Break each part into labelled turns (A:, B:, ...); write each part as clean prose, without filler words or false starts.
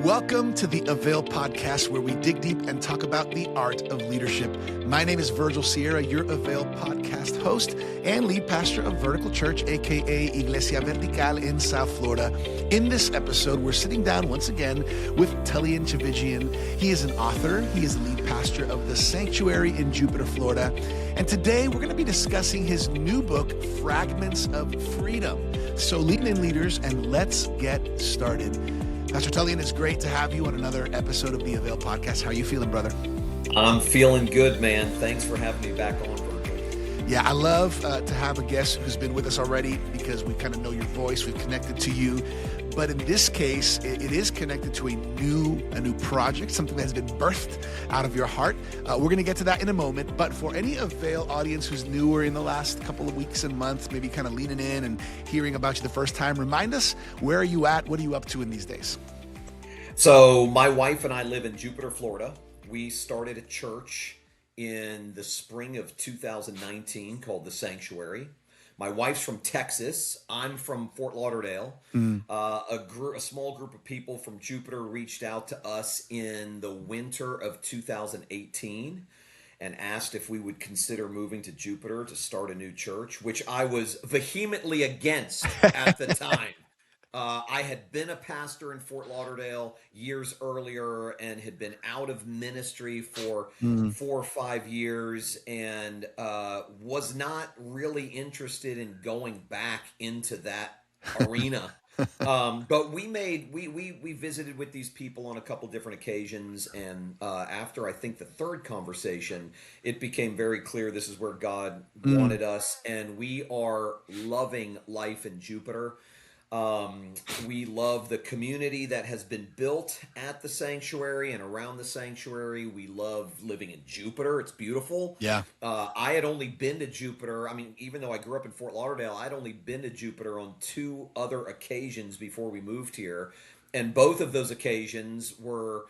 A: Welcome to the AVAIL podcast, where we dig deep and talk about the art of leadership. My name is Virgil Sierra, your AVAIL podcast host and lead pastor of Vertical Church, aka Iglesia Vertical in South Florida. In this episode, we're sitting down once again with Tullian Tchividjian. He is an author. He is the lead pastor of The Sanctuary in Jupiter, Florida. And today we're going to be discussing his new book, Fragments of Freedom. So lean in, leaders, and let's get started. Pastor Tullian, it's great to have you on another episode of the AVAIL podcast. How are you feeling, brother?
B: I'm feeling good, man. Thanks for having me back on, Virgil.
A: Yeah, I love to have a guest who's been with us already because we kind of know your voice. We've connected to you. But in this case, it is connected to a new project, something that has been birthed out of your heart. We're going to get to that in a moment. But for any AVAIL audience who's newer in the last couple of weeks and months, maybe kind of leaning in and hearing about you the first time, remind us, where are you at? What are you up to in these days?
B: So my wife and I live in Jupiter, Florida. We started a church in the spring of 2019 called The Sanctuary. My wife's from Texas. I'm from Fort Lauderdale. A small group of people from Jupiter reached out to us in the winter of 2018 and asked if we would consider moving to Jupiter to start a new church, which I was vehemently against at the time. I had been a pastor in Fort Lauderdale years earlier and had been out of ministry for 4 or 5 years and was not really interested in going back into that arena. But we visited with these people on a couple different occasions, and after I think the third conversation, it became very clear this is where God wanted us, and we are loving life in Jupiter. We love the community that has been built at the sanctuary and around the sanctuary. We love living in Jupiter. It's beautiful.
A: Yeah.
B: I had only been to Jupiter. I mean, even though I grew up in Fort Lauderdale, I'd only been to Jupiter on 2 other occasions before we moved here. And both of those occasions were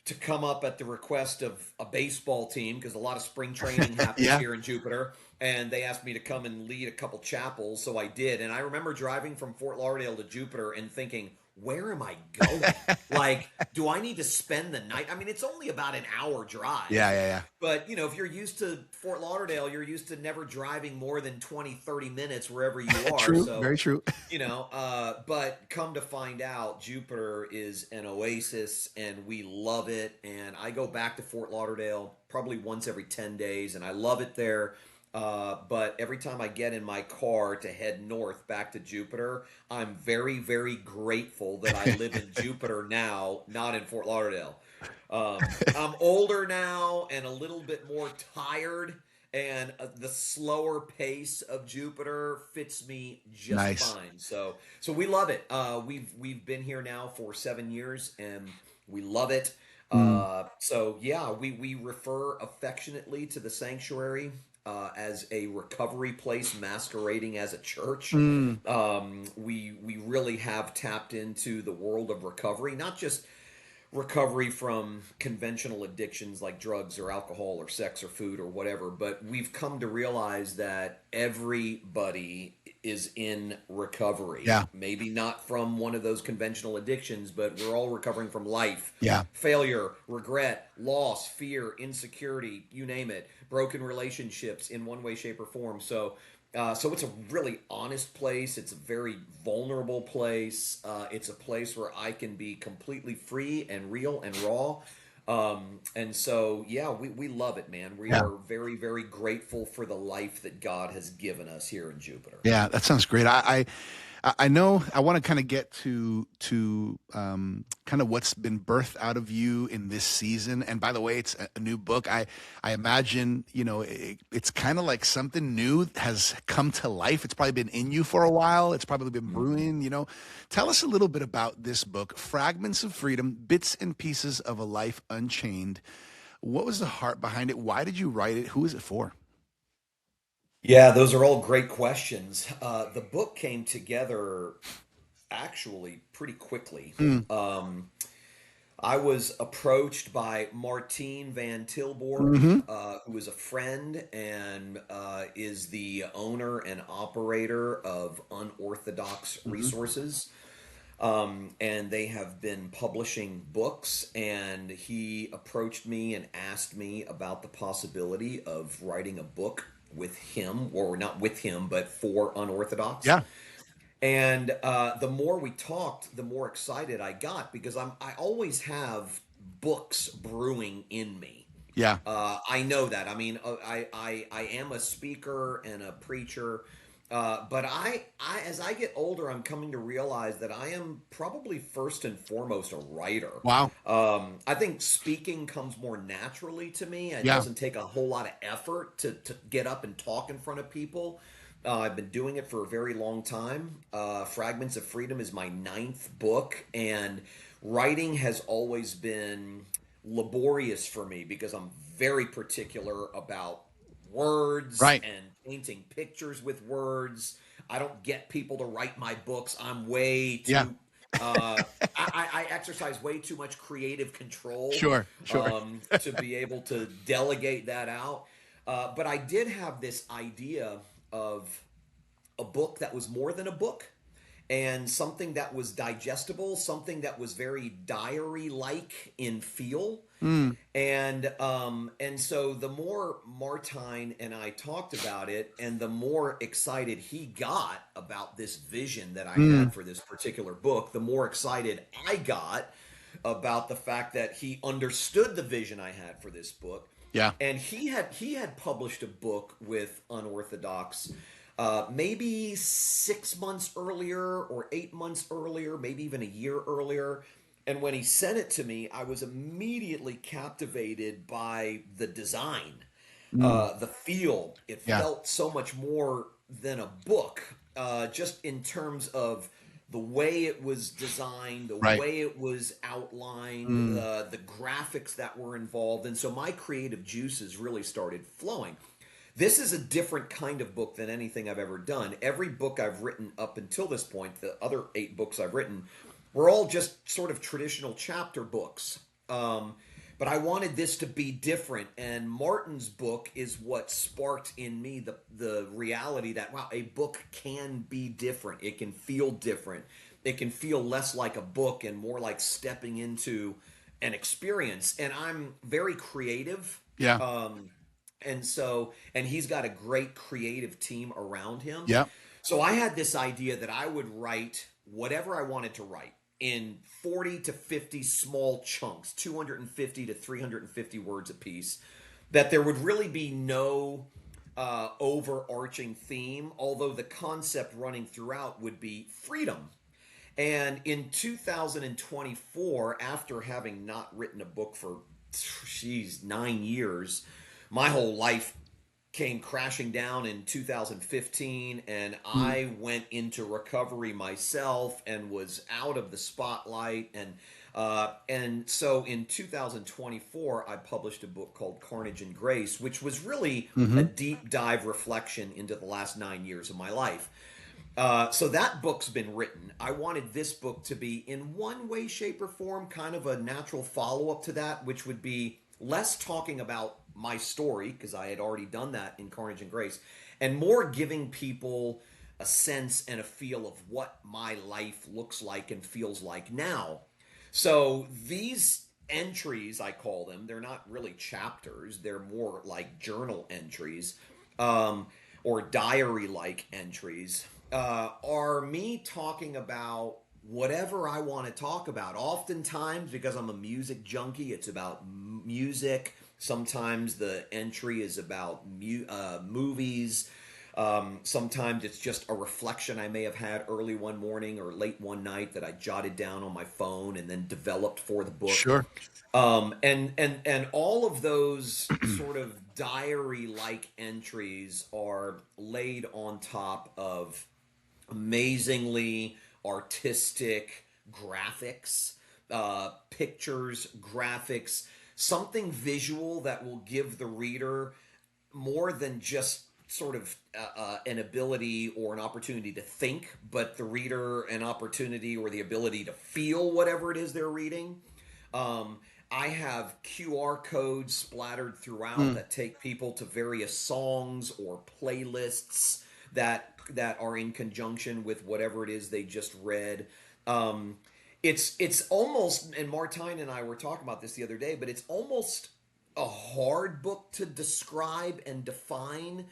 B: to come up at the request of a baseball team, because a lot of spring training happens here in Jupiter. And they asked me to come and lead a couple chapels, so I did. And I remember driving from Fort Lauderdale to Jupiter and thinking, where am I going? Like, do I need to spend the night? I mean, it's only about an hour drive.
A: Yeah.
B: But, if you're used to Fort Lauderdale, you're used to never driving more than 20, 30 minutes wherever you are.
A: True,
B: so,
A: very true.
B: But come to find out, Jupiter is an oasis, and we love it. And I go back to Fort Lauderdale probably once every 10 days, and I love it there. But every time I get in my car to head north back to Jupiter, I'm very, very grateful that I live in Jupiter now, not in Fort Lauderdale. I'm older now and a little bit more tired, and the slower pace of Jupiter fits me just fine. So we love it. We've been here now for 7 years, and we love it. We refer affectionately to the sanctuary as a recovery place masquerading as a church. We really have tapped into the world of recovery, not just recovery from conventional addictions like drugs or alcohol or sex or food or whatever, but we've come to realize that everybody is in recovery.
A: Yeah.
B: Maybe not from one of those conventional addictions, but we're all recovering from life.
A: Yeah.
B: Failure, regret, loss, fear, insecurity, you name it. Broken relationships in one way, shape, or form. So it's a really honest place. It's a very vulnerable place. It's a place where I can be completely free and real and raw. We love it, man. We are very, very grateful for the life that God has given us here in Jupiter.
A: Yeah, that sounds great. I know I want to kind of get to kind of what's been birthed out of you in this season. And by the way, it's a new book. I imagine, it's kind of like something new has come to life. It's probably been in you for a while. It's probably been brewing, Tell us a little bit about this book, Fragments of Freedom, Bits and Pieces of a Life Unchained. What was the heart behind it? Why did you write it? Who is it for?
B: Yeah, those are all great questions. The book came together actually pretty quickly. I was approached by Martine Van Tilborg, who is a friend and is the owner and operator of Unorthodox Resources. and they have been publishing books. And he approached me and asked me about the possibility of writing a book with him, or not with him, but for Unorthodox.
A: Yeah.
B: And the more we talked, the more excited I got, because I always have books brewing in me.
A: Yeah.
B: I know that. I mean, I am a speaker and a preacher, but as I get older, I'm coming to realize that I am probably first and foremost a writer.
A: Wow.
B: I think speaking comes more naturally to me. It
A: Yeah.
B: doesn't take a whole lot of effort to get up and talk in front of people. I've been doing it for a very long time. Fragments of Freedom is my 9th book, and writing has always been laborious for me because I'm very particular about words
A: Right.
B: and painting pictures with words. I don't get people to write my books. I'm way
A: Yeah.
B: too. I exercise way too much creative control
A: Sure. Sure.
B: to be able to delegate that out. But I did have this idea of a book that was more than a book, and something that was digestible, something that was very diary-like in feel. And so the more Martine and I talked about it, and the more excited he got about this vision that I had for this particular book, the more excited I got about the fact that he understood the vision I had for this book.
A: Yeah.
B: And he had published a book with Unorthodox, maybe 6 months earlier or 8 months earlier, maybe even a year earlier. And when he sent it to me, I was immediately captivated by the design, the feel. It
A: Yeah.
B: felt so much more than a book, just in terms of the way it was designed, the
A: Right.
B: way it was outlined, the graphics that were involved. And so my creative juices really started flowing. This is a different kind of book than anything I've ever done. Every book I've written up until this point, the other 8 books I've written, were all just sort of traditional chapter books. But I wanted this to be different, and Martin's book is what sparked in me the reality that, wow, a book can be different. It can feel different. It can feel less like a book and more like stepping into an experience. And I'm very creative.
A: Yeah.
B: And he's got a great creative team around him.
A: Yeah.
B: So I had this idea that I would write whatever I wanted to write in 40 to 50 small chunks, 250 to 350 words apiece, that there would really be no overarching theme, although the concept running throughout would be freedom. And in 2024, after having not written a book for, 9 years, my whole life came crashing down in 2015, and I went into recovery myself and was out of the spotlight. And so in 2024, I published a book called Carnage and Grace, which was really a deep dive reflection into the last 9 years of my life. So that book's been written. I wanted this book to be, in one way, shape, or form, kind of a natural follow-up to that, which would be less talking about my story, because I had already done that in Carnage and Grace, and more giving people a sense and a feel of what my life looks like and feels like now. So these entries, I call them, they're not really chapters, they're more like journal entries, or diary-like entries, are me talking about whatever I want to talk about. Oftentimes, because I'm a music junkie, it's about music. Sometimes the entry is about movies. Sometimes it's just a reflection I may have had early one morning or late one night that I jotted down on my phone and then developed for the book.
A: Sure.
B: And all of those sort of diary-like entries are laid on top of amazingly artistic graphics, pictures, graphics, something visual that will give the reader more than just sort of an ability or an opportunity to think, but the reader an opportunity or the ability to feel whatever it is they're reading. I have QR codes splattered throughout that take people to various songs or playlists that are in conjunction with whatever it is they just read. Um, it's almost, and Martine and I were talking about this the other day, but it's almost a hard book to describe and define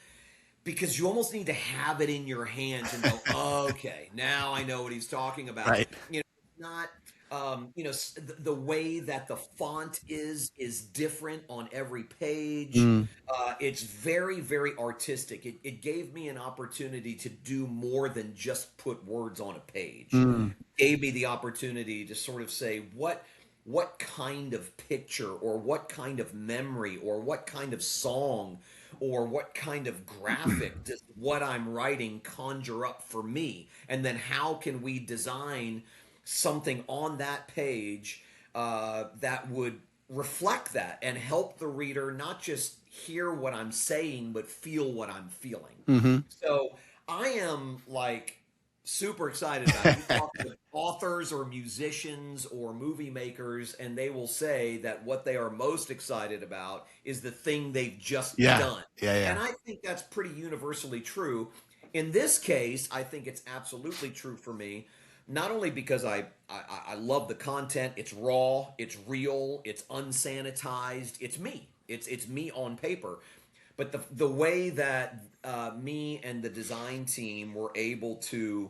B: because you almost need to have it in your hands and go, okay, now I know what he's talking about.
A: Right.
B: You know, it's not, the way that the font is different on every page.
A: Mm,
B: It's very, very artistic. It gave me an opportunity to do more than just put words on a page.
A: mm.
B: Gave me the opportunity to sort of say what kind of picture or what kind of memory or what kind of song or what kind of graphic does what I'm writing conjure up for me? And then how can we design something on that page that would reflect that and help the reader not just hear what I'm saying, but feel what I'm feeling?
A: Hmm.
B: So I am like super excited about it. You talk to authors or musicians or movie makers, and they will say that what they are most excited about is the thing they've just
A: Yeah.
B: done.
A: Yeah. Yeah.
B: And I think that's pretty universally true. In this case, I think it's absolutely true for me, not only because I love the content, it's raw, it's real, it's unsanitized, it's me. It's me on paper. But the way that me and the design team were able to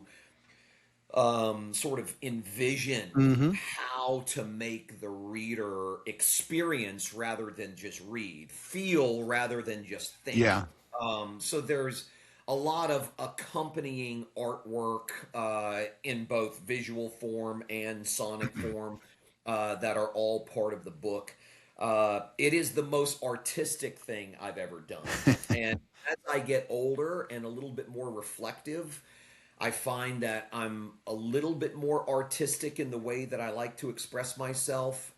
B: sort of envision
A: Hmm.
B: how to make the reader experience rather than just read, feel rather than just think.
A: Yeah.
B: So there's a lot of accompanying artwork in both visual form and sonic form that are all part of the book. It is the most artistic thing I've ever done. And as I get older and a little bit more reflective, I find that I'm a little bit more artistic in the way that I like to express myself,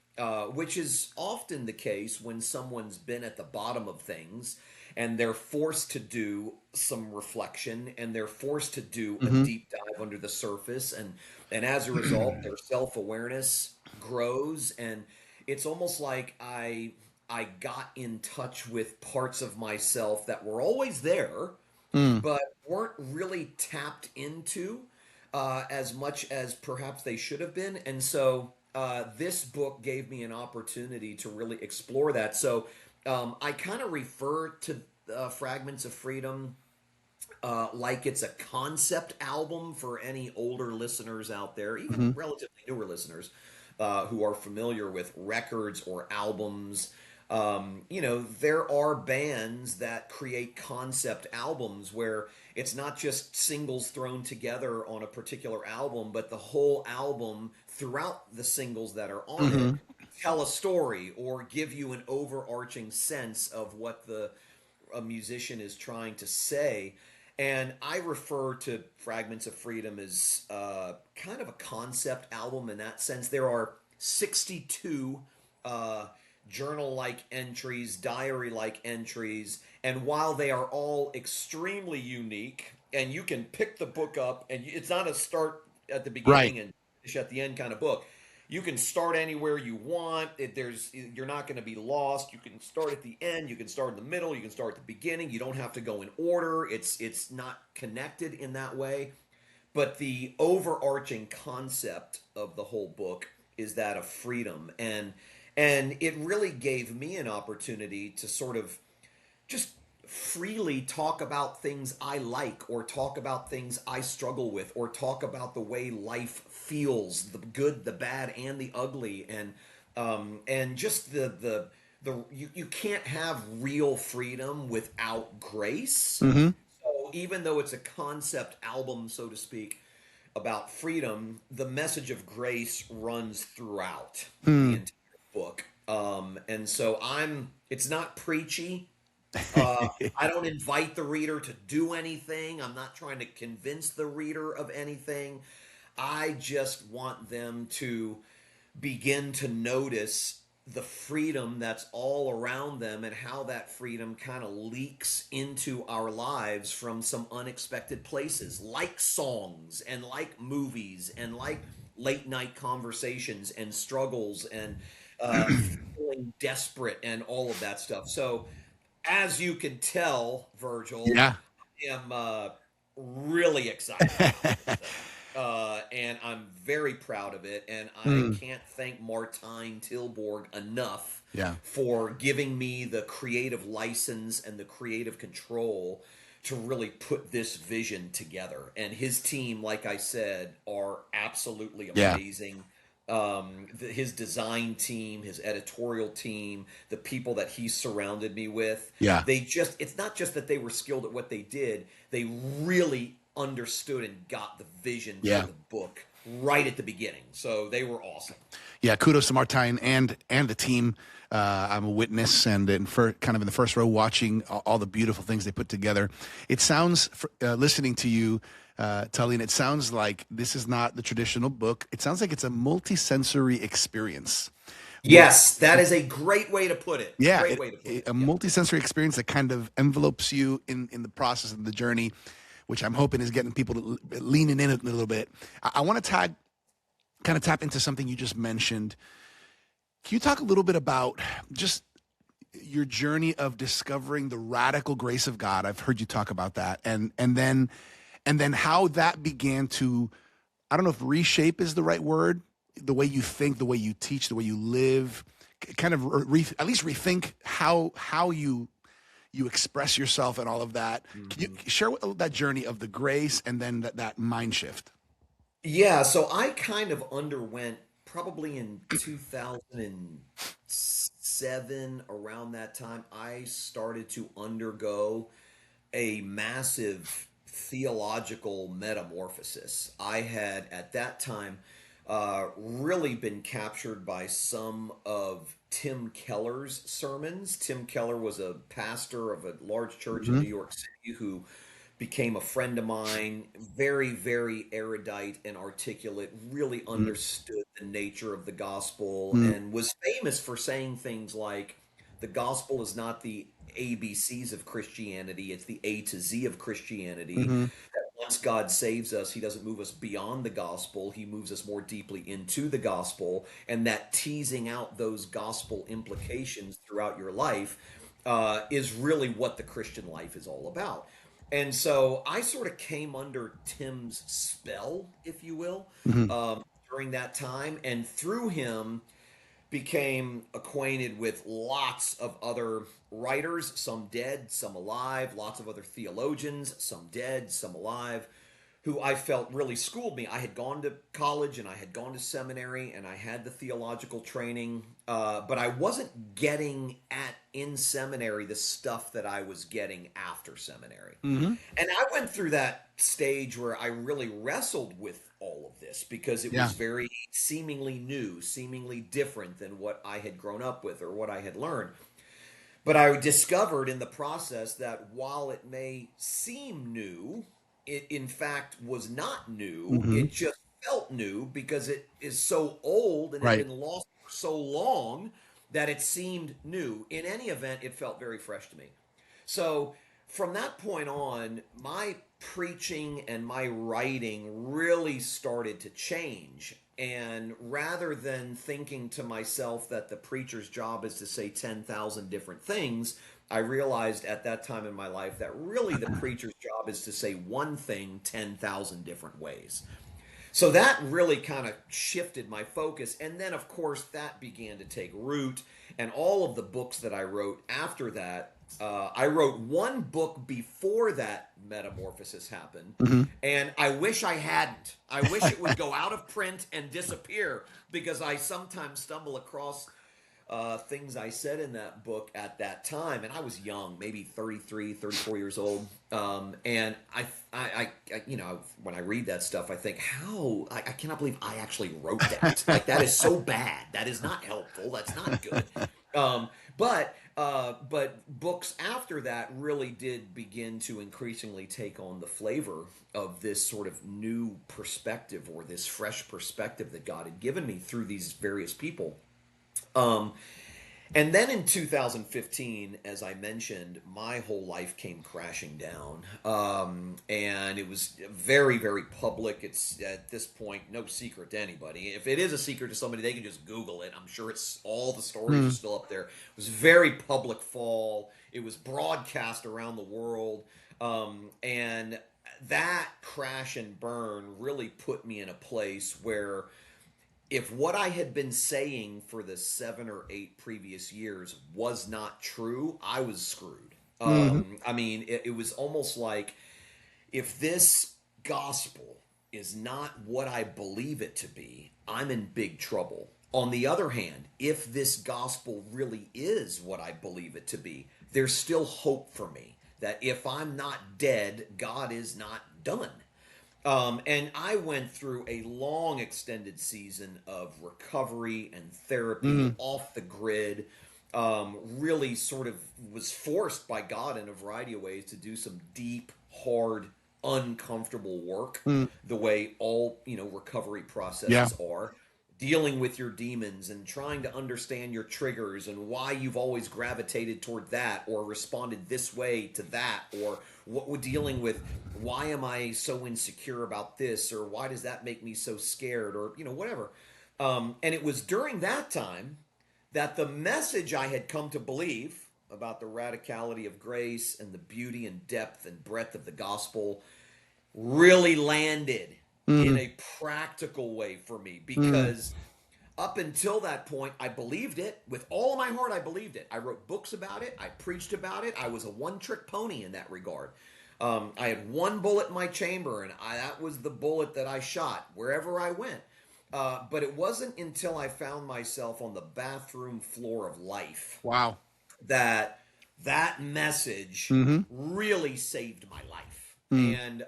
B: which is often the case when someone's been at the bottom of things and they're forced to do some reflection and they're forced to do a
A: Hmm.
B: deep dive under the surface. And as a result, their self awareness grows. And it's almost like I got in touch with parts of myself that were always there
A: Mm.
B: but weren't really tapped into as much as perhaps they should have been. And so this book gave me an opportunity to really explore that. So I kind of refer to Fragments of Freedom like it's a concept album for any older listeners out there, even
A: Hmm.
B: relatively newer listeners who are familiar with records or albums. There are bands that create concept albums where it's not just singles thrown together on a particular album, but the whole album throughout the singles that are on it
A: Hmm.
B: tell a story or give you an overarching sense of what the a musician is trying to say. And I refer to Fragments of Freedom as kind of a concept album in that sense. There are 62 uh, journal like entries, diary like entries, and while they are all extremely unique, and you can pick the book up, and it's not a start at the
A: Right.
B: beginning and finish at the end kind of book. You can start anywhere you want. You're not going to be lost. You can start at the end. You can start in the middle. You can start at the beginning. You don't have to go in order. It's not connected in that way. But the overarching concept of the whole book is that of freedom, and it really gave me an opportunity to sort of just freely talk about things I like or talk about things I struggle with or talk about the way life feels, the good, the bad, and the ugly, and just you can't have real freedom without grace.
A: Hmm.
B: So even though it's a concept album, so to speak, about freedom, the message of grace runs throughout the
A: Mm.
B: entire book. And so it's not preachy. I don't invite the reader to do anything. I'm not trying to convince the reader of anything. I just want them to begin to notice the freedom that's all around them and how that freedom kind of leaks into our lives from some unexpected places, like songs and like movies and like late night conversations and struggles and feeling desperate and all of that stuff. So, as you can tell, Virgil,
A: Yeah.
B: I am really excited about this thing. and I'm very proud of it. And I
A: Mm.
B: can't thank Martijn Tilborg enough
A: Yeah.
B: for giving me the creative license and the creative control to really put this vision together. And his team, like I said, are absolutely
A: Yeah.
B: amazing. His design team, his editorial team, the people that he surrounded me with,
A: Yeah.
B: it's not just that they were skilled at what they did, they really understood and got the vision for
A: Yeah.
B: the book right at the beginning. So they were awesome.
A: Yeah, kudos to Martijn and the team. I'm a witness and kind of in the first row watching all the beautiful things they put together. It sounds, listening to you, Tullian, it sounds like this is not the traditional book. It sounds like it's a multi-sensory experience.
B: Yes, that is a great way to put it.
A: Yeah,
B: Great way to put it.
A: a
B: Yeah.
A: multi-sensory experience that kind of envelopes you in the process of the journey, which I'm hoping is getting people to leaning in a little bit. I want to kind of tap into something you just mentioned. Can you talk a little bit about just your journey of discovering the radical grace of God? I've heard you talk about that, and then how that began to, I don't know if reshape is the right word, the way you think, the way you teach, the way you live, kind of at least rethink how you express yourself and all of that. Can you share that journey of the grace and then that mind shift?
B: Yeah, so I kind of underwent probably in 2007, around that time, I started to undergo a massive theological metamorphosis. I had at that time really been captured by some of Tim Keller's sermons. Tim Keller was a pastor of a large church in
A: Mm-hmm.
B: New York City who became a friend of mine, very, very erudite and articulate, really understood the nature of the gospel,
A: Mm-hmm.
B: and was famous for saying things like, the gospel is not the ABCs of Christianity, it's the A to Z of Christianity.
A: Mm-hmm.
B: That once God saves us, he doesn't move us beyond the gospel, he moves us more deeply into the gospel, and that teasing out those gospel implications throughout your life is really what the Christian life is all about. And so I sort of came under Tim's spell, if you will,
A: Mm-hmm.
B: during that time, and through him became acquainted with lots of other writers, some dead, some alive, lots of other theologians, some dead, some alive, who I felt really schooled me. I had gone to college and I had gone to seminary and I had the theological training, but I wasn't getting in seminary the stuff that I was getting after seminary.
A: Mm-hmm.
B: And I went through that stage where I really wrestled with all of this because it
A: Yeah.
B: was very seemingly new, seemingly different than what I had grown up with or what I had learned. But I discovered in the process that while it may seem new, it in fact was not new.
A: Mm-hmm.
B: It just felt new because it is so old and had
A: Right.
B: been lost for so long that it seemed new. In any event, it felt very fresh to me. So from that point on, my preaching and my writing really started to change. And rather than thinking to myself that the preacher's job is to say 10,000 different things, I realized at that time in my life that really the preacher's job is to say one thing 10,000 different ways. So that really kind of shifted my focus. And then, of course, that began to take root. And all of the books that I wrote after that, I wrote one book before that metamorphosis happened.
A: Mm-hmm.
B: And I wish I hadn't. I wish it would go out of print and disappear because I sometimes stumble across things I said in that book at that time. And I was young, maybe 33, 34 years old. And I, you know, when I read that stuff, I think, I cannot believe I actually wrote that. Like, that is so bad. That is not helpful. That's not good. But books after that really did begin to increasingly take on the flavor of this sort of new perspective or this fresh perspective that God had given me through these various people. And then in 2015, as I mentioned, my whole life came crashing down. And it was very, very public. It's at this point no secret to anybody. If it is a secret to somebody, they can just Google it. I'm sure it's all the stories are still up there. It was a very public fall. It was broadcast around the world. And that crash and burn really put me in a place where if what I had been saying for the 7 or 8 previous years was not true, I was screwed. I mean, it was almost like if this gospel is not what I believe it to be, I'm in big trouble. On the other hand, if this gospel really is what I believe it to be, there's still hope for me that if I'm not dead, God is not done. And I went through a long extended season of recovery and therapy off the grid. Really sort of was forced by God in a variety of ways to do some deep, hard, uncomfortable work, the way all, recovery processes are. Dealing with your demons and trying to understand your triggers and why you've always gravitated toward that or responded this way to that, or what we're dealing with, why am I so insecure about this, or why does that make me so scared, or whatever. And it was during that time that the message I had come to believe about the radicality of grace and the beauty and depth and breadth of the gospel really landed in a practical way for me, because up until that point, I believed it with all of my heart. I believed it. I wrote books about it. I preached about it. I was a one-trick pony in that regard. I had one bullet in my chamber, and that was the bullet that I shot wherever I went. But it wasn't until I found myself on the bathroom floor of life that message really saved my life. And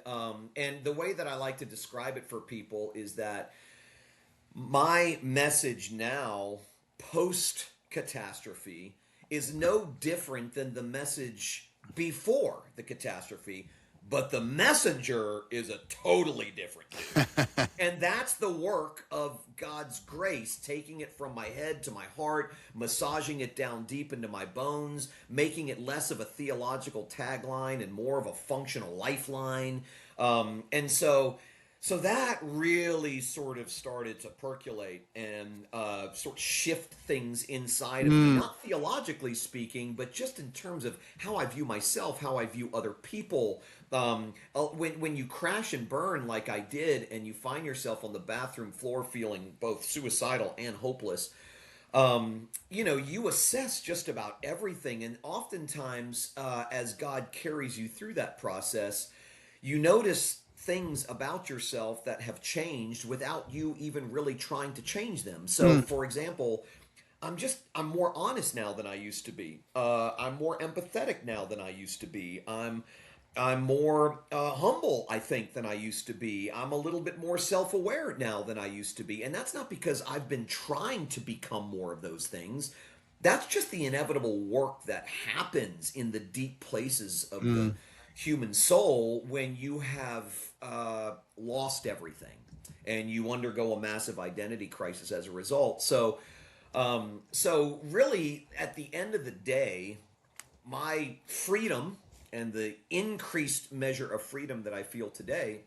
B: the way that I like to describe it for people is that my message now, post catastrophe, is no different than the message before the catastrophe, but the messenger is a totally different dude. And that's the work of God's grace, taking it from my head to my heart, massaging it down deep into my bones, making it less of a theological tagline and more of a functional lifeline. And so that really sort of started to percolate and sort of shift things inside of me, not theologically speaking, but just in terms of how I view myself, how I view other people. When you crash and burn like I did, and you find yourself on the bathroom floor feeling both suicidal and hopeless, you assess just about everything. And oftentimes, as God carries you through that process, you notice things about yourself that have changed without you even really trying to change them. So, for example, I'm more honest now than I used to be. I'm more empathetic now than I used to be. I'm more humble, I think, than I used to be. I'm a little bit more self-aware now than I used to be. And that's not because I've been trying to become more of those things. That's just the inevitable work that happens in the deep places of the human soul when you have lost everything and you undergo a massive identity crisis as a result. So really, at the end of the day, my freedom and the increased measure of freedom that I feel today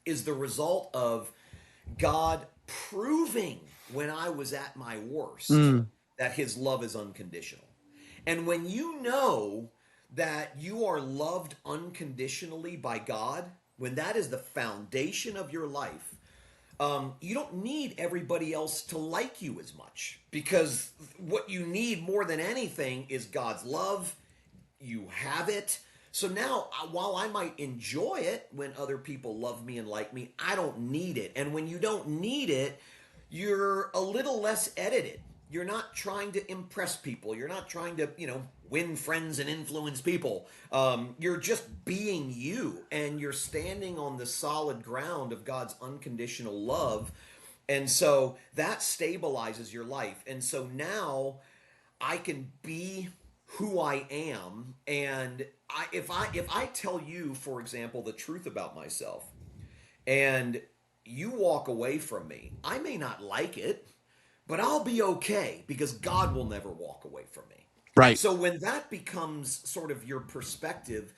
B: is the result of God proving when I was at my worst that his love is unconditional. And when you know that you are loved unconditionally by God, when that is the foundation of your life, you don't need everybody else to like you as much, because what you need more than anything is God's love. You have it. So now, while I might enjoy it when other people love me and like me, I don't need it. And when you don't need it, you're a little less edited. You're not trying to impress people. You're not trying to, win friends and influence people. You're just being you, and you're standing on the solid ground of God's unconditional love. And so that stabilizes your life. And so now I can be who I am. And if I tell you, for example, the truth about myself, and you walk away from me, I may not like it, but I'll be okay, because God will never walk away from me.
A: Right.
B: So when that becomes sort of your perspective,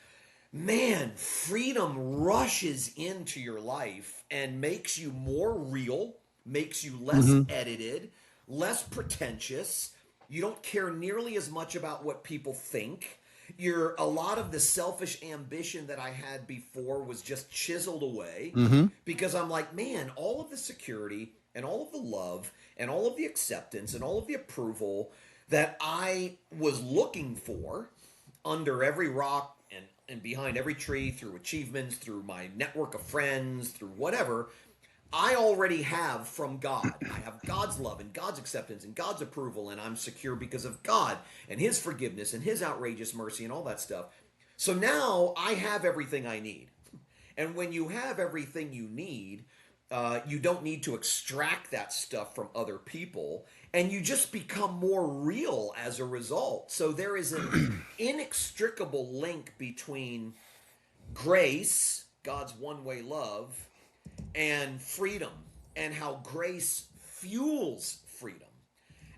B: man, freedom rushes into your life and makes you more real, makes you less edited, less pretentious. You don't care nearly as much about what people think. a lot of the selfish ambition that I had before was just chiseled away,
A: Mm-hmm.
B: because I'm like, man, all of the security and all of the love and all of the acceptance and all of the approval that I was looking for under every rock and behind every tree, through achievements, through my network of friends, through whatever, I already have from God. I have God's love and God's acceptance and God's approval, and I'm secure because of God and His forgiveness and His outrageous mercy and all that stuff. So now I have everything I need. And when you have everything you need, you don't need to extract that stuff from other people, and you just become more real as a result. So there is an inextricable link between grace, God's one-way love, and freedom, and how grace fuels freedom.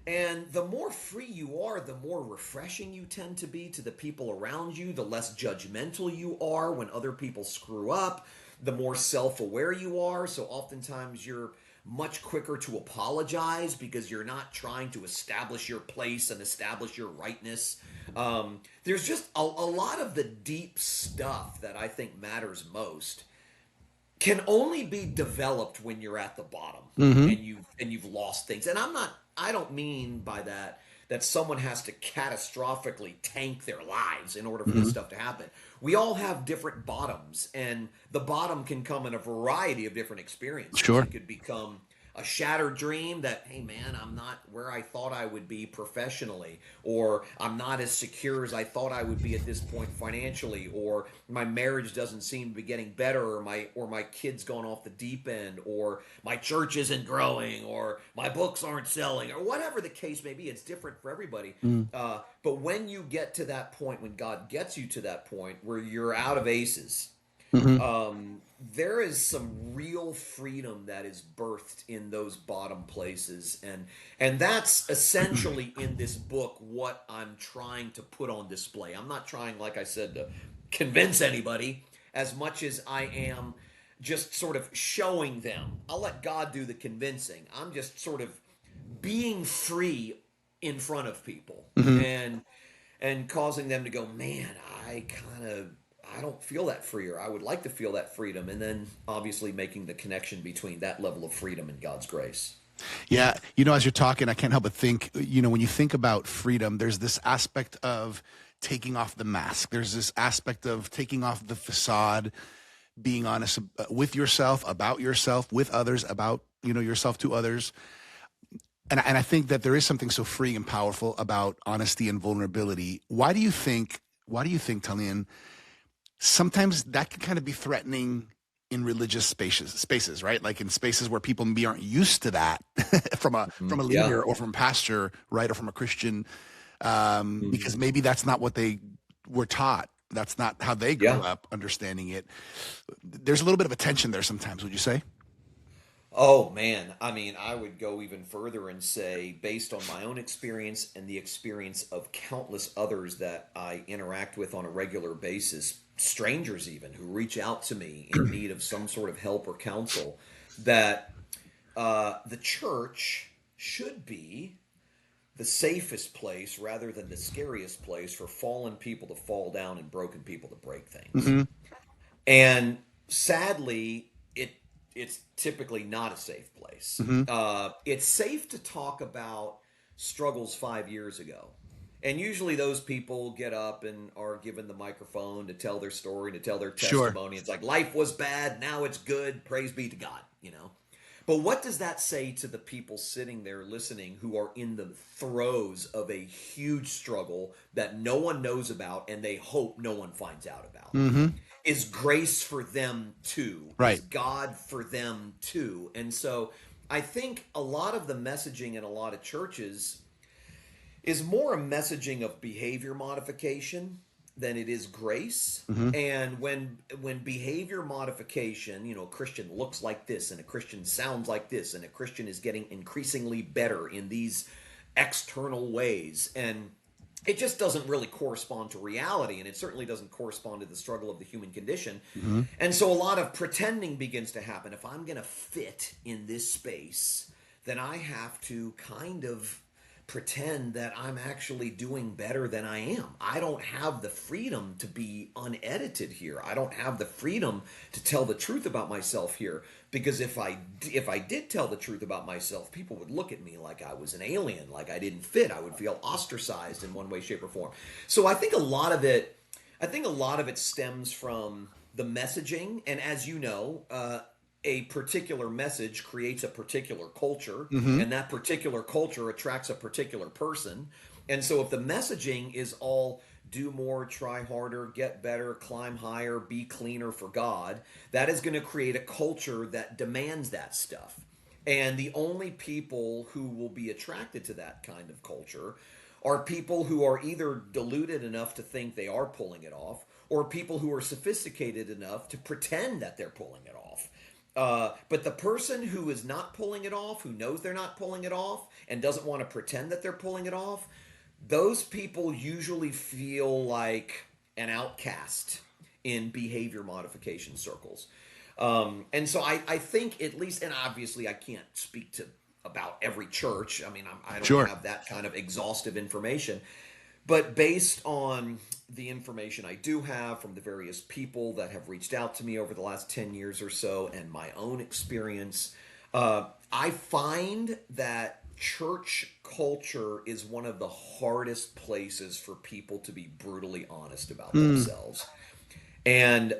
B: And the more free you are, the more refreshing you tend to be to the people around you, the less judgmental you are when other people screw up, the more self-aware you are. So oftentimes you're much quicker to apologize because you're not trying to establish your place and establish your rightness. There's just a lot of the deep stuff that I think matters most can only be developed when you're at the bottom, and you've lost things. And I don't mean by that someone has to catastrophically tank their lives in order for this stuff to happen. We all have different bottoms, and the bottom can come in a variety of different experiences.
A: Sure.
B: It could become a shattered dream that, hey man, I'm not where I thought I would be professionally, or I'm not as secure as I thought I would be at this point financially, or my marriage doesn't seem to be getting better, or my kid's gone off the deep end, or my church isn't growing, or my books aren't selling, or whatever the case may be. It's different for everybody. But when you get to that point, when God gets you to that point where you're out of aces, there is some real freedom that is birthed in those bottom places, and that's essentially in this book what I'm trying to put on display. I'm not trying, like I said, to convince anybody as much as I am just sort of showing them. I'll let God do the convincing. I'm just sort of being free in front of people, and causing them to go, man, I don't feel that free, or I would like to feel that freedom. And then obviously making the connection between that level of freedom and God's grace.
A: Yeah. As you're talking, I can't help but think, when you think about freedom, there's this aspect of taking off the mask. There's this aspect of taking off the facade, being honest with yourself, about yourself, with others, about, yourself to others. And I think that there is something so freeing and powerful about honesty and vulnerability. Why do you think, Tullian, sometimes that can kind of be threatening in religious spaces, right? Like in spaces where people maybe aren't used to that from a leader or from a pastor, right? Or from a Christian, because maybe that's not what they were taught. That's not how they grew up understanding it. There's a little bit of a tension there sometimes, would you say?
B: Oh man, I mean, I would go even further and say, based on my own experience and the experience of countless others that I interact with on a regular basis, strangers even who reach out to me in need of some sort of help or counsel, that the church should be the safest place rather than the scariest place for fallen people to fall down and broken people to break things. And sadly, it's typically not a safe place. It's safe to talk about struggles 5 years ago. And usually those people get up and are given the microphone to tell their story, to tell their testimony. It's like, life was bad, now it's good, praise be to God, But what does that say to the people sitting there listening who are in the throes of a huge struggle that no one knows about and they hope no one finds out about? Is grace for them too?
A: Right.
B: Is God for them too? And so I think a lot of the messaging in a lot of churches is more a messaging of behavior modification than it is grace. And when behavior modification, a Christian looks like this, and a Christian sounds like this, and a Christian is getting increasingly better in these external ways, and it just doesn't really correspond to reality, and it certainly doesn't correspond to the struggle of the human condition. And so a lot of pretending begins to happen. If I'm going to fit in this space, then I have to kind of pretend that I'm actually doing better than I am. I don't have the freedom to be unedited here. I don't have the freedom to tell the truth about myself here, because if I did tell the truth about myself, people would look at me like I was an alien, like I didn't fit. I would feel ostracized in one way, shape, or form. So I think a lot of it stems from the messaging, and as you know, a particular message creates a particular culture, and that particular culture attracts a particular person. And so if the messaging is all do more, try harder, get better, climb higher, be cleaner for God, that is going to create a culture that demands that stuff. And the only people who will be attracted to that kind of culture are people who are either deluded enough to think they are pulling it off, or people who are sophisticated enough to pretend that they're pulling it off. But the person who is not pulling it off, who knows they're not pulling it off, and doesn't want to pretend that they're pulling it off, those people usually feel like an outcast in behavior modification circles. And so I think, at least, and obviously I can't speak to about every church. I mean, I don't have that kind of exhaustive information. But based on the information I do have from the various people that have reached out to me over the last 10 years or so, and my own experience, I find that church culture is one of the hardest places for people to be brutally honest about themselves. And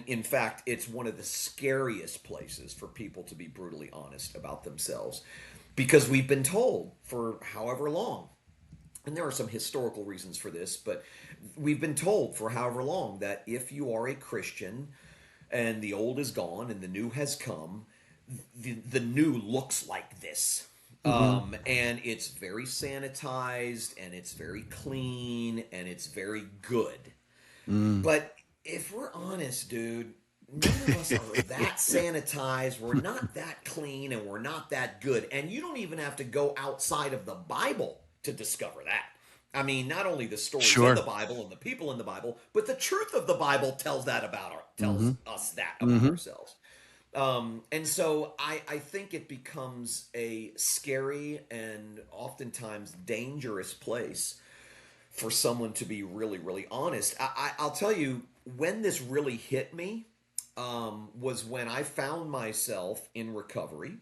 B: in fact, it's one of the scariest places for people to be brutally honest about themselves, because we've been told for however long, and there are some historical reasons for this, but we've been told for however long that if you are a Christian and the old is gone and the new has come, the new looks like this. And it's very sanitized, and it's very clean, and it's very good. But if we're honest, dude, none of us are that sanitized, we're not that clean, and we're not that good. And you don't even have to go outside of the Bible to discover that. I mean, not only the stories of the Bible and the people in the Bible, but the truth of the Bible tells us that about ourselves. And so I think it becomes a scary and oftentimes dangerous place for someone to be really, really honest. I'll tell you, when this really hit me was when I found myself in recovery,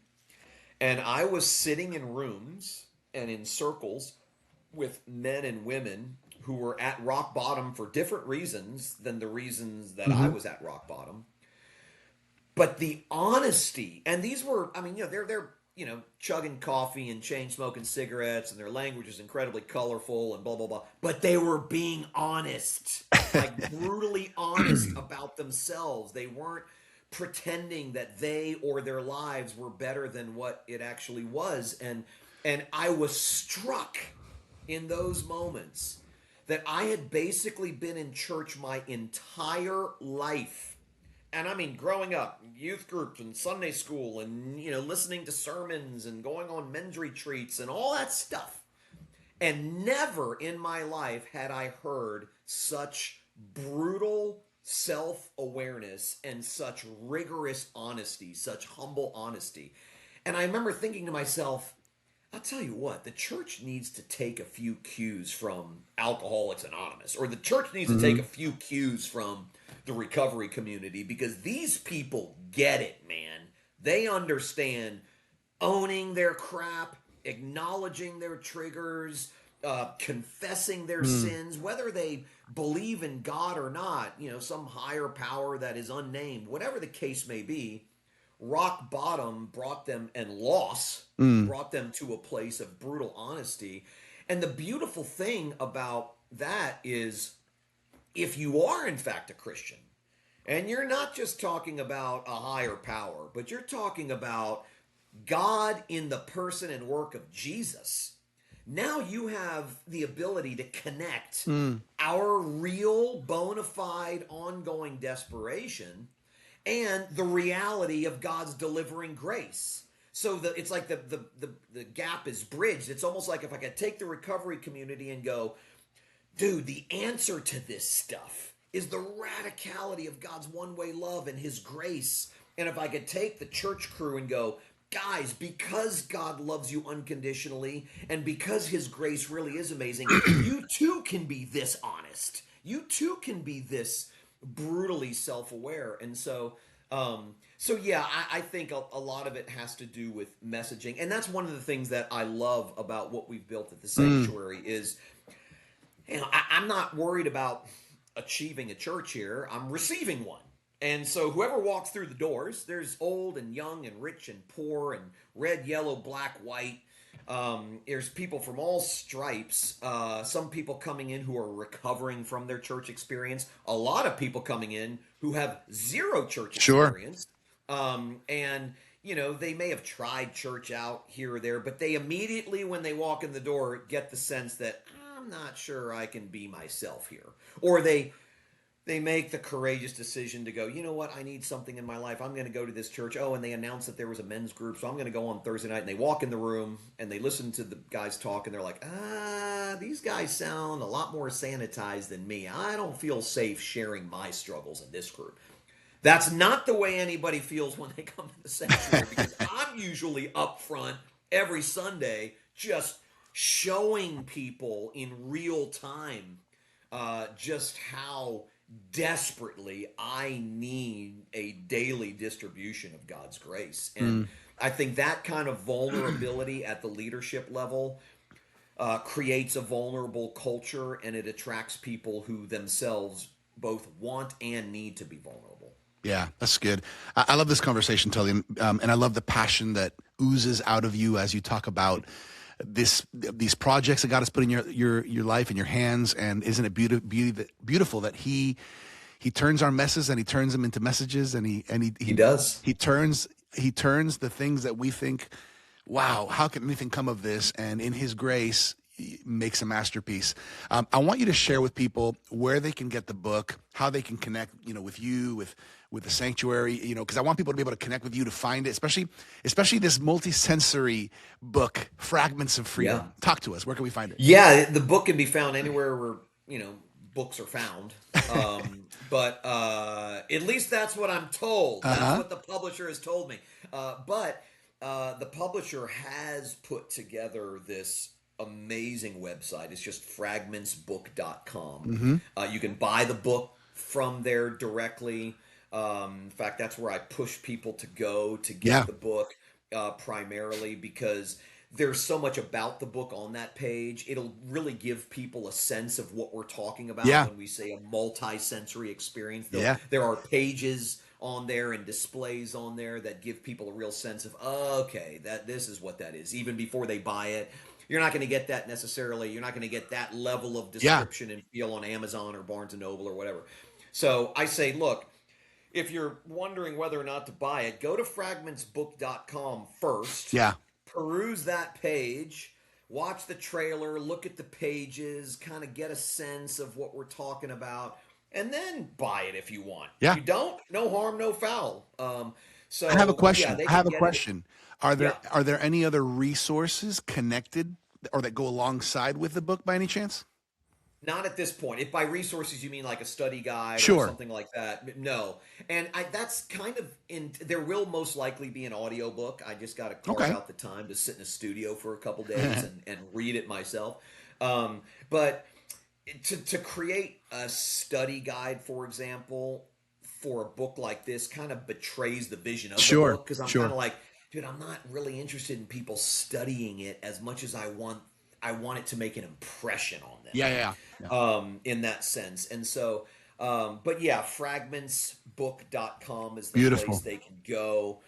B: and I was sitting in rooms and in circles with men and women who were at rock bottom for different reasons than the reasons that I was at rock bottom. But the honesty, and these were, I mean, they're chugging coffee and chain smoking cigarettes, and their language is incredibly colorful and blah, blah, blah. But they were being honest, like brutally honest about themselves. They weren't pretending that they or their lives were better than what it actually was. And I was struck in those moments that I had basically been in church my entire life. And I mean, growing up, youth groups and Sunday school and, listening to sermons and going on men's retreats and all that stuff. And never in my life had I heard such brutal self-awareness and such rigorous honesty, such humble honesty. And I remember thinking to myself, I'll tell you what, the church needs to take a few cues from Alcoholics Anonymous, or the church needs to take a few cues from the recovery community, because these people get it, man. They understand owning their crap, acknowledging their triggers, confessing their sins, whether they believe in God or not, some higher power that is unnamed, whatever the case may be. Rock bottom brought them, and loss brought them to a place of brutal honesty. And the beautiful thing about that is, if you are in fact a Christian, and you're not just talking about a higher power, but you're talking about God in the person and work of Jesus, now you have the ability to connect our real, bona fide, ongoing desperation and the reality of God's delivering grace. So that it's like the gap is bridged. It's almost like if I could take the recovery community and go, dude, the answer to this stuff is the radicality of God's one-way love and his grace. And if I could take the church crew and go, guys, because God loves you unconditionally and because his grace really is amazing, you too can be this honest. You too can be this brutally self-aware. And so yeah, I think a lot of it has to do with messaging. And that's one of the things that I love about what we've built at the sanctuary is, I'm not worried about achieving a church here. I'm receiving one. And so whoever walks through the doors, there's old and young and rich and poor and red, yellow, black, white. There's people from all stripes. Some people coming in who are recovering from their church experience. A lot of people coming in who have zero church experience. And, they may have tried church out here or there, but they immediately, when they walk in the door, get the sense that I'm not sure I can be myself here. Or they make the courageous decision to go, you know what, I need something in my life. I'm going to go to this church. Oh, and they announced that there was a men's group, so I'm going to go on Thursday night. And they walk in the room, and they listen to the guys talk, and they're like, these guys sound a lot more sanitized than me. I don't feel safe sharing my struggles in this group. That's not the way anybody feels when they come to the sanctuary, because I'm usually up front every Sunday just showing people in real time just how desperately I need a daily distribution of God's grace. And I think that kind of vulnerability at the leadership level creates a vulnerable culture, and it attracts people who themselves both want and need to be vulnerable.
A: Yeah, that's good. I love this conversation, Tullian, and I love the passion that oozes out of you as you talk about these projects that God has put in your life and your hands. And isn't it beautiful that He turns our messes and He turns them into messages, and He
B: does.
A: He turns the things that we think, wow, how can anything come of this? And in His grace, He makes a masterpiece. I want you to share with people where they can get the book, how they can connect, with you, with the sanctuary, because I want people to be able to connect with you to find it, especially this multi-sensory book, Fragments of Freedom.
B: Yeah.
A: Talk to us. Where can we find it?
B: Yeah, the book can be found anywhere where, books are found. But at least that's what I'm told. That's what the publisher has told me. But the publisher has put together this amazing website. It's just fragmentsbook.com. You can buy the book from there directly. In fact, that's where I push people to go to get the book primarily, because there's so much about the book on that page. It'll really give people a sense of what we're talking about when we say a multi-sensory experience. There are pages on there and displays on there that give people a real sense of, okay, this is what that is, even before they buy it. You're not going to get that necessarily. You're not going to get that level of description and feel on Amazon or Barnes & Noble or whatever. So I say, look, if you're wondering whether or not to buy it, go to fragmentsbook.com first.
A: Yeah.
B: Peruse that page, watch the trailer, look at the pages, kind of get a sense of what we're talking about, and then buy it if you want.
A: Yeah.
B: If you don't, no harm, no foul. So
A: I have a question.
B: It.
A: Are there any other resources connected or that go alongside with the book by any chance?
B: Not at this point. If by resources you mean like a study guide
A: or
B: something like that, no. And that's kind of there will most likely be an audio book. I just got to carve out the time to sit in a studio for a couple days and read it myself. But to create a study guide, for example, for a book like this kind of betrays the vision of the book, because I'm kind of like, dude, I'm not really interested in people studying it as much as I want it to make an impression on them.
A: Yeah.
B: In that sense. And so, but yeah, fragmentsbook.com is the place they can go.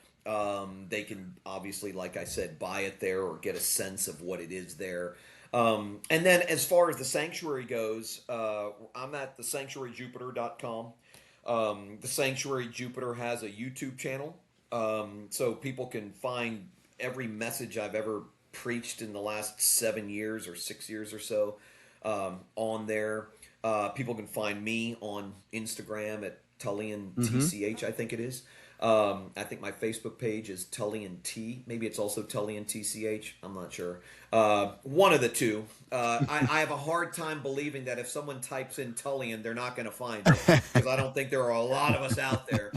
B: They can obviously, like I said, buy it there or get a sense of what it is there. And then as far as the sanctuary goes, I'm at thesanctuaryjupiter.com. The Sanctuary Jupiter has a YouTube channel. So people can find every message I've ever preached in the last 7 years or 6 years or so on there. People can find me on Instagram at Tullian TCH, I think it is. I think my Facebook page is Tullian T. Maybe it's also Tullian TCH. I'm not sure. One of the two. I have a hard time believing that if someone types in Tullian, they're not going to find it, because I don't think there are a lot of us out there.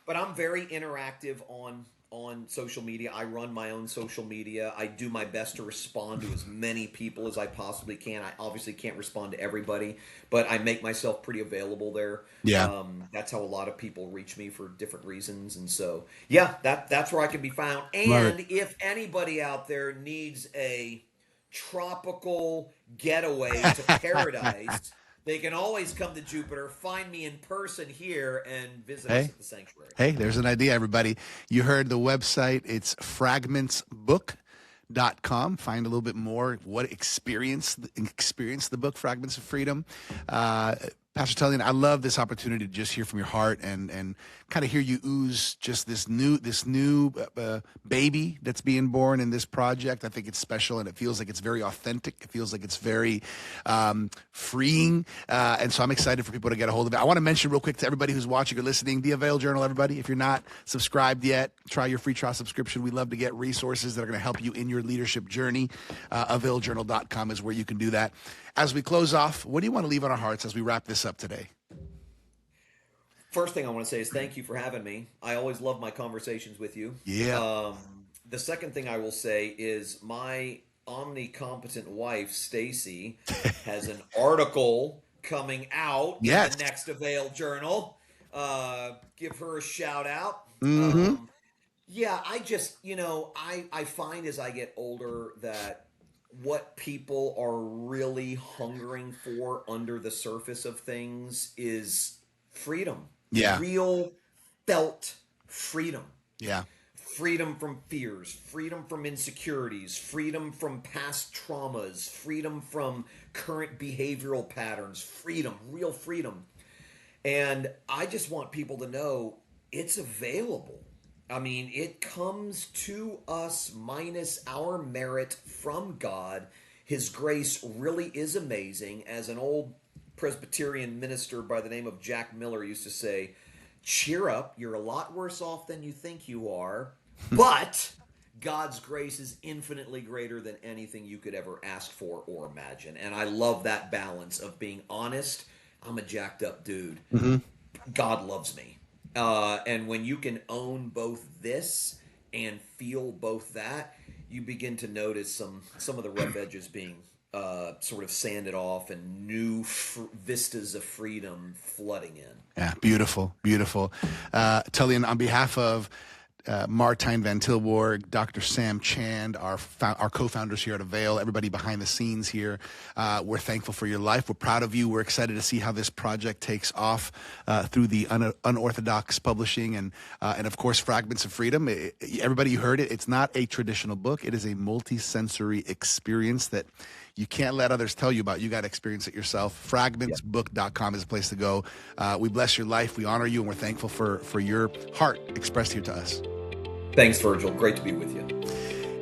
B: But I'm very interactive on on social media. I run my own social media. I do my best to respond to as many people as I possibly can. I obviously can't respond to everybody, but I make myself pretty available there.
A: Yeah.
B: That's how a lot of people reach me for different reasons. And so, yeah, that's where I can be found.
A: Love it.
B: And if anybody out there needs a tropical getaway to paradise, they can always come to Jupiter, find me in person here, and visit us
A: Hey,
B: at the sanctuary.
A: hey, there's an idea, everybody. You heard the website. It's fragmentsbook.com. Find a little bit more what experience the book Fragments of Freedom. Pastor Tullian, I love this opportunity to just hear from your heart and kind of hear you ooze just this new baby that's being born in this project. I think it's special, and it feels like it's very authentic. It feels like it's very freeing, and so I'm excited for people to get a hold of it. I want to mention real quick to everybody who's watching or listening, the AVAIL Journal, everybody. If you're not subscribed yet, try your free trial subscription. We love to get resources that are going to help you in your leadership journey. AVAILjournal.com is where you can do that. As we close off, what do you want to leave on our hearts as we wrap this up today?
B: First thing I want to say is thank you for having me. I always love my conversations with you.
A: Yeah.
B: The second thing I will say is my omnicompetent wife, Stacy, has an article coming out in the next AVAIL Journal. Give her a shout out. Yeah, I just, I find as I get older that what people are really hungering for under the surface of things is freedom.
A: Yeah.
B: Real felt freedom.
A: Yeah.
B: Freedom from fears, freedom from insecurities, freedom from past traumas, freedom from current behavioral patterns, freedom, real freedom. And I just want people to know it's available. I mean, it comes to us minus our merit from God. His grace really is amazing. As an old Presbyterian minister by the name of Jack Miller used to say, cheer up, you're a lot worse off than you think you are, but God's grace is infinitely greater than anything you could ever ask for or imagine. And I love that balance of being honest. I'm a jacked up dude. God loves me. And when you can own both this and feel both that, you begin to notice some of the rough edges being sort of sanded off and new vistas of freedom flooding in.
A: Yeah, beautiful, beautiful. Tullian, on behalf of Martijn Van Tilborg, Dr. Sam Chand, our co-founders here at AVAIL, everybody behind the scenes here, we're thankful for your life. We're proud of you. We're excited to see how this project takes off through the unorthodox publishing and of course, Fragments of Freedom. Everybody, you heard it. It's not a traditional book. It is a multi-sensory experience that you can't let others tell you about. You got to experience it yourself. Fragmentsbook.com is a place to go. We bless your life. We honor you, and we're thankful for your heart expressed here to us.
B: Thanks, Virgil. Great to be with you.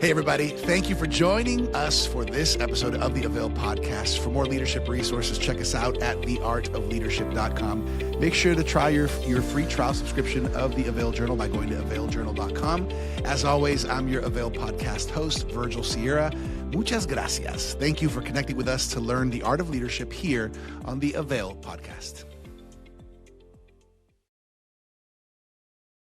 A: Hey, everybody. Thank you for joining us for this episode of the AVAIL podcast. For more leadership resources, check us out at theartofleadership.com. Make sure to try your free trial subscription of the AVAIL Journal by going to availjournal.com. As always, I'm your AVAIL podcast host, Virgil Sierra. Muchas gracias. Thank you for connecting with us to learn the art of leadership here on the AVAIL podcast.